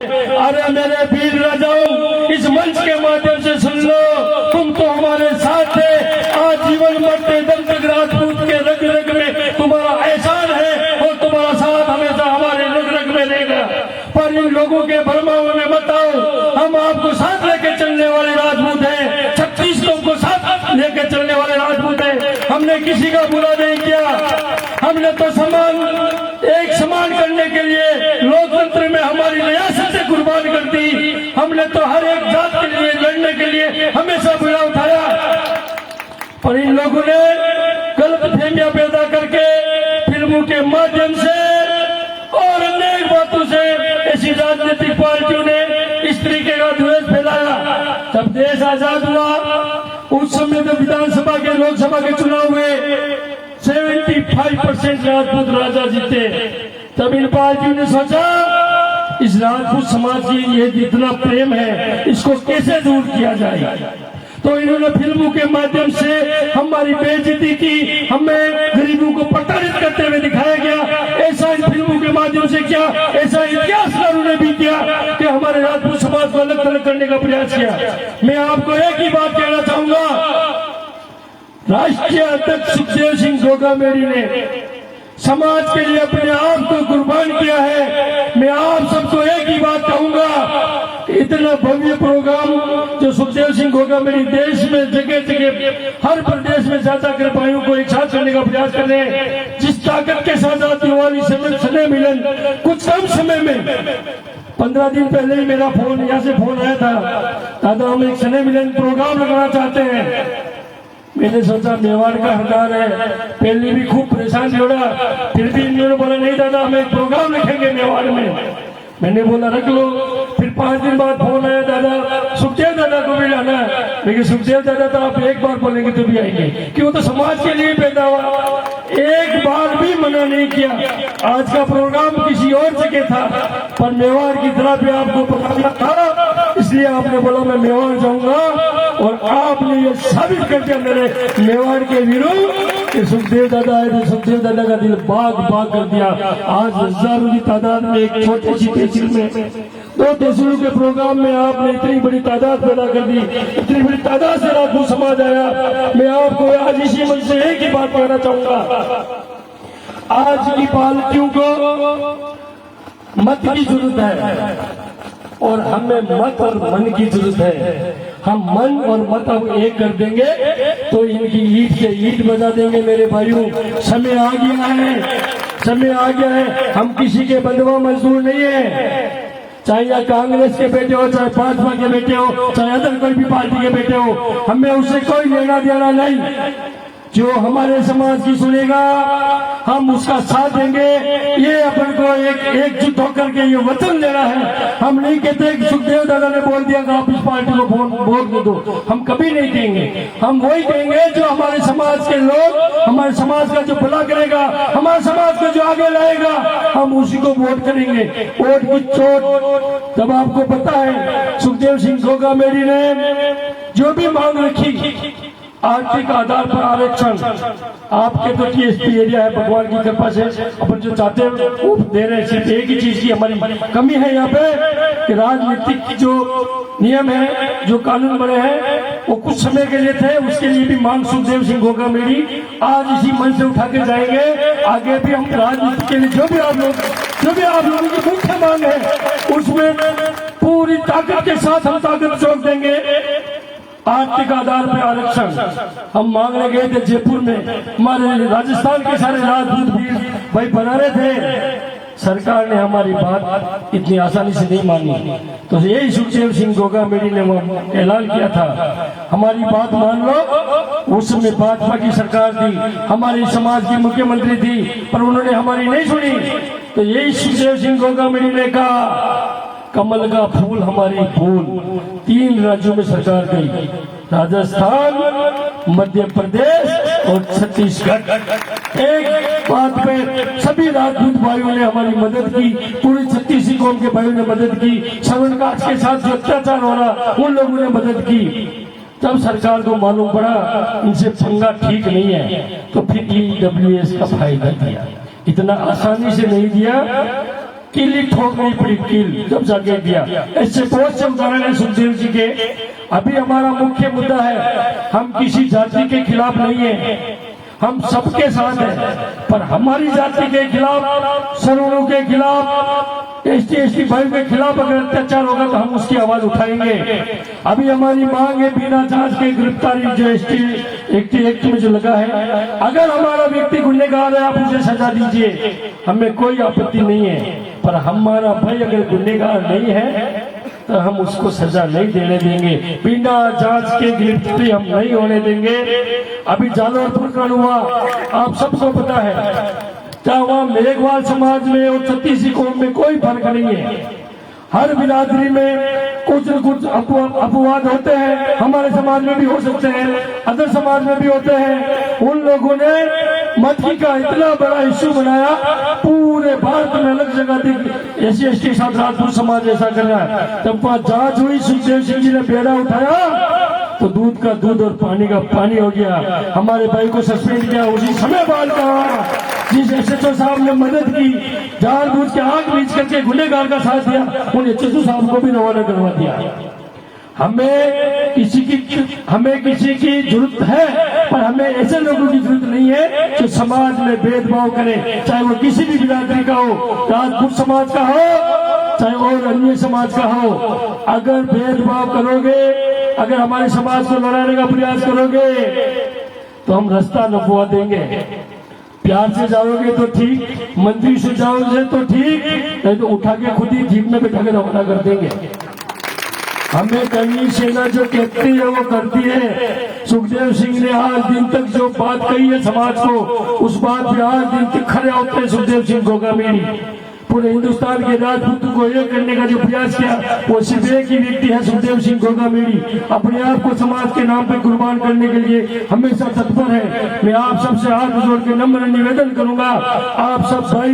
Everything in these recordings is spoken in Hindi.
अरे मेरे वीर राजाओं, इस मंच के माध्यम से सुन लो, तुम तो हमारे साथ थे, आजीवन मरते दम तक राजपूत के रग रग में तुम्हारा एहसान है और तुम्हारा साथ हमेशा हमारे रग रग में रहेगा। पर इन लोगों के भरमाओं में मत आओ, हम आपको साथ लेके चलने वाले राजपूत हैं, 36 को साथ लेके चलने वाले राजपूत हैं। हमने किसी का बुरा नहीं किया, हमने तो एक समान करने के लिए लोकतंत्र में हमारी रियासतें कुर्बान कर दी। हमने तो हर एक जात के लिए लड़ने के लिए हमेशा बुरा उठाया। पर इन लोगों ने गलत फहमियां पैदा करके फिल्मों के माध्यम से और अनेक बातों से ऐसी राजनीतिक पार्टियों ने इस तरीके का द्वेष फैलाया। जब देश आजाद हुआ उस समय तो विधानसभा के लोकसभा के चुनाव हुए 75% राजपूत राजा जीते। तब इन पार्टियों ने सोचा इस राजपूत समाज की ये जितना प्रेम है इसको कैसे दूर किया जाए। तो इन्होंने फिल्मों के माध्यम से हमारी बेइज्जती की, हमें गरीबों को प्रताड़ित करते हुए दिखाया गया। ऐसा इन फिल्मों के माध्यम से किया, ऐसा इतिहासकारों ने भी किया कि हमारे राजपूत समाज को अलग थलग करने का प्रयास किया। मैं आपको एक ही बात कहना चाहूंगा, राष्ट्रीय अध्यक्ष सुखदेव सिंह गोगामेरी ने समाज के लिए अपने आप को कुर्बान किया है। मैं आप सबको एक ही बात कहूंगा, इतना भव्य प्रोग्राम जो सुखदेव सिंह गोगामेरी देश में जगह जगह हर प्रदेश में ज्यादा कृपाओं को एक साथ करने का प्रयास कर रहे हैं। जिस ताकत के साथ वाली स्नेह मिलन कुछ कम समय में 15 दिन पहले ही मेरा फोन यहाँ से फोन आया था, दादा हम एक स्नेह मिलन प्रोग्राम लगाना चाहते हैं। मैंने सोचा मेवाड़ का हकदार है, पहले भी खूब परेशान छोड़ा, फिर भी इन्होंने बोला नहीं दादा हम एक प्रोग्राम रखेंगे मेवाड़ में। मैंने बोला रख लो। फिर 5 दिन बाद फोन आया, दादा सुखदेव दादा को भी लाना है। लेकिन सुखदेव दादा तो आप एक बार बोलेंगे तो भी आएंगे, कि वो तो समाज के लिए पैदा हुआ। एक बार भी मना नहीं किया। आज का प्रोग्राम किसी और जगह था, पर मेवाड़ की तरह भी आपको पकड़ना था, इसलिए आपने बोला मैं मेवाड़ जाऊंगा। और आपने ये साबित कर दिया मेरे मेवाड़ के विरुद्ध कि सुखदेव दादा आए थे, सुखदेव दादा का दिल बाग बाग कर दिया। आज हजारों की तादाद में एक छोटी सी तहसील में 2 तहसीलों के प्रोग्राम में आपने इतनी बड़ी तादाद पैदा कर दी, इतनी बड़ी तादाद से राजपूत समाज आया। मैं आपको आज इसी मन से एक ही बात कहना चाहूंगा, आज की पार्टियों को मत की जरूरत है और हमें मत और मन की जरूरत है। हम मन और मत अब एक कर देंगे तो इनकी ईट से ईट बजा देंगे। मेरे भाइयों समय आ गया है, समय आ गया है। हम किसी के बंधुआ मजदूर नहीं है, चाहे या कांग्रेस के बेटे हो, चाहे भाजपा के बेटे हो, चाहे अदर कोई भी पार्टी के बेटे हो, हमें उससे कोई लेना देना नहीं। जो हमारे समाज की सुनेगा हम उसका साथ देंगे। ये अपन को एकजुट होकर के ये वचन लेना है। हम नहीं कहते कि सुखदेव दादा ने बोल दिया कि आप इस पार्टी को वोट दे दो, हम कभी नहीं देंगे। हम वही देंगे जो हमारे समाज के लोग, हमारे समाज का जो भला करेगा, हमारे समाज को जो आगे लाएगा, हम उसी को वोट करेंगे। वोट की चोट तब आपको पता है, सुखदेव सिंह गोगामेरी ने जो भी मांग रखी आर्थिक आधार पर आरक्षण, आपके तो टीएसपी एरिया है, भगवान की कृपा से अपन जो चाहते हैं वो दे रहे हैं। सिर्फ एक ही चीज की हमारी कमी है यहाँ पे कि राजनीतिक जो नियम है, जो कानून बने हैं वो कुछ समय के लिए थे, उसके लिए भी मांग सुखदेव सिंह गोगामेरी आज इसी मन से उठा के जाएंगे। आगे भी हम राजनीति के लिए जो भी आप लोगों की मुख्य मांग है उसमें पूरी ताकत के साथ हम ताकत जोड़ देंगे। आर्थिक आधार पर आरक्षण हम मांगने गए थे जयपुर में, हमारे राजस्थान के सारे राजपूत वीर भाई बना रहे थे, सरकार ने हमारी बात इतनी आसानी से नहीं मानी। तो यही सुखदेव सिंह गोगामेरी ने ऐलान किया था हमारी बात मान लो। उस समय भाजपा की सरकार थी, हमारी समाज की मुख्यमंत्री थी, पर उन्होंने हमारी नहीं सुनी। तो यही सुखदेव सिंह गोगामेरी ने कहा कमल का फूल हमारी फूल। 3 राज्यों में सरकार गई, राजस्थान, मध्य प्रदेश और छत्तीसगढ़। एक बात पे सभी राजपूत भाइयों ने हमारी मदद की, पूरी 36 कौम के भाइयों ने मदद की। श्रवण कास्ट के साथ जो अत्याचार हो रहा उन लोगों ने मदद की। तब सरकार को मालूम पड़ा इनसे पंगा ठीक नहीं है, तो फिर EWS का फायदा दिया। इतना आसानी से नहीं दिया। कीली ठोकनी पड़ी, कील जब जाके दिया। ऐसे बहुत से उदाहरण है सुखदेव जी के। अभी हमारा मुख्य मुद्दा है, हम किसी जाति के खिलाफ नहीं है, हम सबके साथ हैं, पर हमारी जाति के खिलाफ, सवर्णों के खिलाफ, एसटी भाई के खिलाफ अगर अत्याचार होगा तो हम उसकी आवाज उठाएंगे। अभी हमारी मांग है बिना जांच के गिरफ्तारी, जो एसटी एक्ट में जो लगा है, अगर हमारा व्यक्ति गुनहगार है आप उसे सजा दीजिए, हमें कोई आपत्ति नहीं है, पर हमारा भाई अगर गुनहगार नहीं है तो हम उसको सजा नहीं देने देंगे, बिना जांच के गिरफ्तारी हम नहीं होने देंगे। अभी जालौर प्रकरण हुआ, आप सबको पता है, चाहे वहां मेघवाल समाज में और छत्तीसी कौम में कोई फर्क नहीं है, हर बिरादरी में कुछ न कुछ अपवाद होते हैं, हमारे समाज में भी हो सकते हैं, अदर समाज में भी होते हैं। उन लोगों ने मटकी का इतना बड़ा इश्यू बनाया, पूरे भारत में अलग जगह एससी एसटी के साथ राजपूत समाज ऐसा कर रहा है। जब वहां जांच हुई, सुखदेव सिंह जी ने बेड़ा उठाया तो दूध का दूध और पानी का पानी हो गया। हमारे भाई को सस्पेंड किया, उसी समय बाल कहा, जिस एसएचओ साहब ने मदद की, जानबूझ के आग बीच करके गुनहगार का साथ दिया, उन एसएचओ साहब को भी रवाना करवा दिया। हमें किसी की जरूरत है, पर हमें ऐसे लोगों की जरूरत नहीं है जो समाज में भेदभाव करें, चाहे वो किसी भी बिरादरी का हो, राजपूत समाज का हो चाहे और अन्य समाज का हो। अगर भेदभाव करोगे, अगर हमारे समाज को लड़ाने का प्रयास करोगे तो हम रास्ता नपवा देंगे। प्यार से जाओगे तो ठीक, मंदिर से जाओगे तो ठीक, नहीं तो उठा के खुद ही जीप में बैठा के रवाना कर देंगे। हमें करनी सेना जो कहती है वो करती है। सुखदेव सिंह ने आज दिन तक जो बात कही है समाज को, उस बात पे आज दिन तक खड़े होते हैं सुखदेव सिंह गोगामेड़ी। पूरे हिंदुस्तान के राजपूतों को एक करने का जो प्रयास किया, वो सिर्फ एक ही व्यक्ति है, सुखदेव सिंह गोगामेड़ी। अपने आप को समाज के नाम पे कुर्बान करने के लिए हमेशा तत्पर है। मैं आप सबसे हाथ जोड़ के नम्र निवेदन करूंगा, आप सब भाई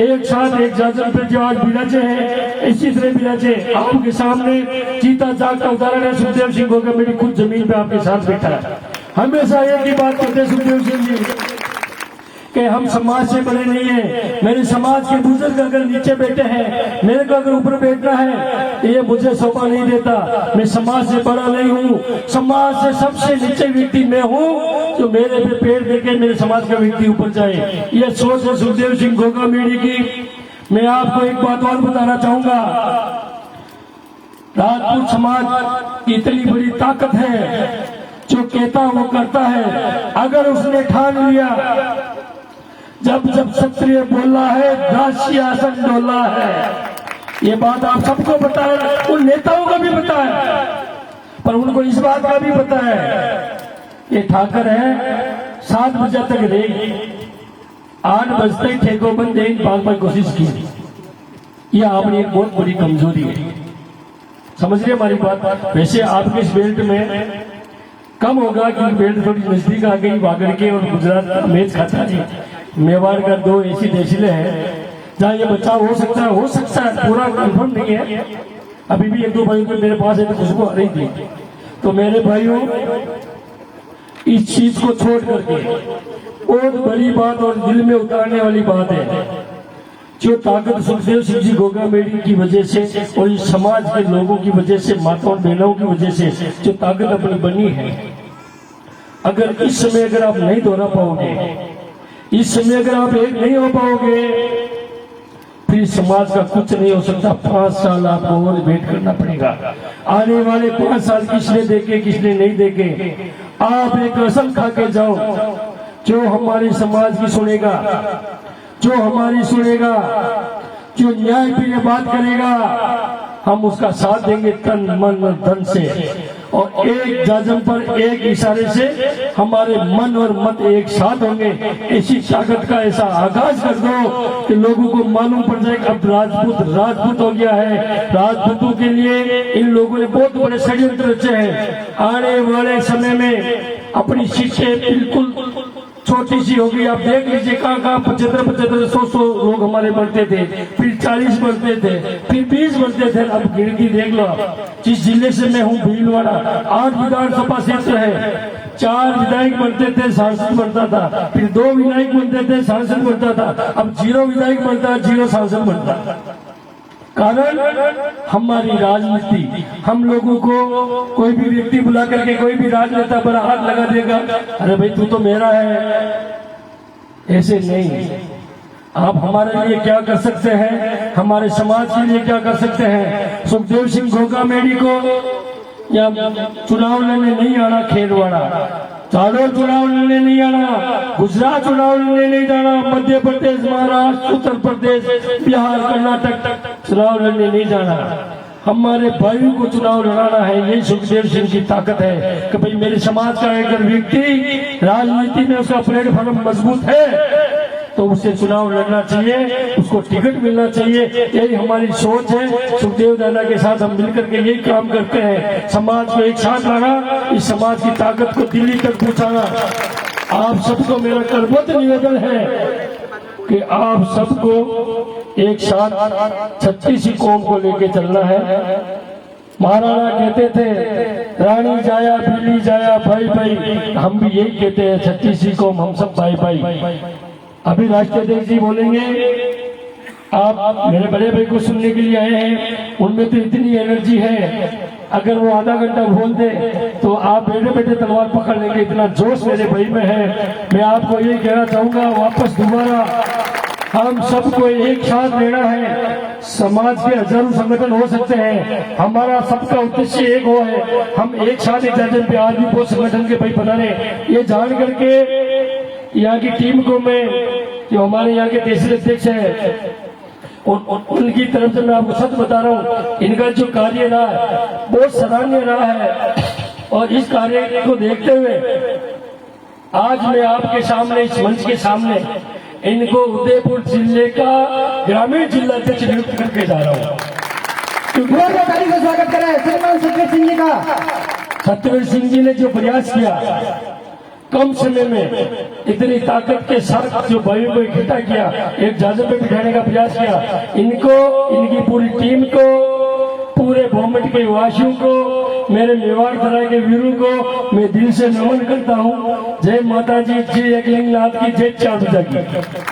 एक साथ एक जाजन पे जो आज विराजे हैं, इसी तरह विराजे। आपके सामने चीता जागता उदाहरण है, सुखदेव सिंह गोगामेड़ी खुद जमीन पे आपके साथ बैठा है। हमेशा एक ही बात करते सुखदेव सिंह जी कि हम समाज से बड़े नहीं है। मेरे समाज के बुजुर्ग अगर नीचे बैठे हैं, मेरे को अगर ऊपर बैठना है, ये मुझे शोभा नहीं देता। मैं समाज से बड़ा नहीं हूँ, समाज से सबसे नीचे व्यक्ति मैं हूँ, जो मेरे पे पेड़ देके मेरे समाज का व्यक्ति ऊपर जाए। ये सोच है सुखदेव सिंह गोगामेड़ी की। मैं आपको एक बात और बताना चाहूंगा, राजपूत समाज की इतनी बड़ी ताकत है, जो कहता वो करता है। अगर उसने ठान लिया, जब जब क्षत्रिय बोला है दासी आसन डोला है, ये बात आप सबको पता है, उन नेताओं का भी पता है, पर उनको इस बात का भी पता है ये ठाकर है 7 बजे तक रहेगी, 8 बजते ही ठेको बंद देंगे, भाग कोशिश की। ये आपने एक बहुत बड़ी कमजोरी है, समझ रहे हमारी बात। वैसे आपके इस बेल्ट में कम होगा क्योंकि बेल्ट थोड़ी नजदीक आ गई, वागड़ के और गुजरात का मैच खाता है। मेवाड़ का 2 ऐसी तहसीलें हैं जहाँ ये बचाव हो सकता है, पूरा कंफर्म नहीं है। अभी भी 1-2 भाइयों को मेरे पास है तो खुशबू आ रही थी। तो मेरे भाइयों, इस चीज को छोड़ करके बहुत बड़ी बात और दिल में उतारने वाली बात है, जो ताकत सुखदेव सिंह जी गोगामेड़ी की वजह से और इस समाज के लोगों की वजह से, माताओं बहनों की वजह से जो ताकत अपनी बनी है, अगर इस समय अगर आप नहीं दोहरा पाओगे, इस समय अगर आप एक नहीं हो पाओगे, फिर समाज का कुछ नहीं हो सकता। 5 साल आपको और वेट करना पड़ेगा। आने वाले 5 साल किसने देखे किसने नहीं देखे, आप एक कसम खा के जाओ, जो हमारे समाज की सुनेगा, जो हमारी सुनेगा, जो न्याय पे बात करेगा, हम उसका साथ देंगे तन मन और धन से। और एक जाजम पर एक इशारे से हमारे मन और मत एक साथ होंगे। ऐसी ताकत का ऐसा आगाज कर दो कि लोगों को मालूम पड़ जाए कि अब राजपूत हो गया है। राजपूतों के लिए इन लोगों ने बहुत बड़े षड्यंत्र रचे हैं। आने वाले समय में अपनी शिक्षे बिल्कुल छोटी सी होगी। आप देख लीजिए कहाँ 75 100 लोग हमारे बढ़ते थे, फिर 40 बढ़ते थे, फिर 20 बढ़ते थे। अब गिनती देख लो आप, जिस जिले से मैं हूँ भीलवाड़ा, 8 विधानसभा क्षेत्र है, 4 विधायक बनते थे, सांसद बनता था, फिर 2 विधायक बनते थे, सांसद बनता था, अब 0 विधायक बनता, 0 सांसद बनता। कारण हमारी राजनीति, हम लोगों को कोई भी व्यक्ति बुला करके कोई भी राजनेता बड़ा हाथ लगा देगा, अरे भाई तू तो मेरा है, ऐसे नहीं। आप हमारे लिए क्या कर सकते हैं, हमारे समाज के लिए क्या कर सकते हैं। सुखदेव सिंह घोगामेड़ी को या चुनाव लड़ने नहीं आना, खेलवाड़ा चारों चुनाव लड़ने नहीं आना, गुजरात चुनाव लड़ने नहीं जाना, मध्य प्रदेश, महाराष्ट्र, उत्तर प्रदेश, बिहार, कर्नाटक चुनाव लड़ने नहीं जाना। हमारे भाइयों को चुनाव लड़ाना है, यही सुखदेव सिंह की ताकत है कि भाई मेरे समाज का अगर व्यक्ति राजनीति में उसका प्लेटफॉर्म मजबूत है तो उसे चुनाव लड़ना चाहिए, उसको टिकट मिलना चाहिए। यही हमारी सोच है। सुखदेव दादा के साथ हम मिलकर के यही काम करते हैं, समाज को एक साथ लाना, इस समाज की ताकत को दिल्ली तक पहुंचाना। आप सबको मेरा करबद्ध निवेदन है कि आप सबको एक साथ 36 कौम को लेके चलना है। महाराणा कहते थे रानी जाया बिल्ली जाया भाई भाई, हम भी यही कहते हैं 36 कौम हम सब भाई भाई। अभी राष्ट्रीय अध्यक्ष जी बोलेंगे, आप मेरे बड़े भाई को सुनने के लिए आए हैं, उनमें तो इतनी एनर्जी है, अगर वो आधा घंटा बोल दे तो आप बैठे बैठे तलवार पकड़ लेंगे, इतना जोश मेरे भाई में है। मैं आपको ये कहना चाहूंगा, वापस दोबारा हम सबको एक साथ लेना है। समाज के हजारों संगठन हो सकते हैं, हमारा सबका उद्देश्य एक हो है, हम एक साथ एक दर्जन पे आज भी बहुत संगठन के भाई बना रहे। ये जान करके यहाँ की टीम को मैं, जो हमारे यहाँ के देशी अध्यक्ष है, उनकी तरफ से मैं आपको सच बता रहा हूँ, इनका जो कार्य रहा है बहुत सराहनीय रहा है। और इस कार्य को देखते हुए आज मैं आपके सामने, इस मंच के सामने, इनको उदयपुर जिले का ग्रामीण जिला अध्यक्ष नियुक्त करके जा रहा हूँ। ताली से स्वागत करें श्रीमान सत्यवीर सिंह जी का। सत्यवीर सिंह जी ने जो प्रयास किया, कम समय में इतनी ताकत के साथ जो भाइयों को इकट्ठा किया, एक जाजर पे बिठाने का प्रयास किया, इनको, इनकी पूरी टीम को, पूरे भोमट के वासियों को, मेरे मेवाड़ तराई के वीरों को मैं दिल से नमन करता हूँ। जय माता जी, जय अखिलनाथ की, जय चामुंडा की।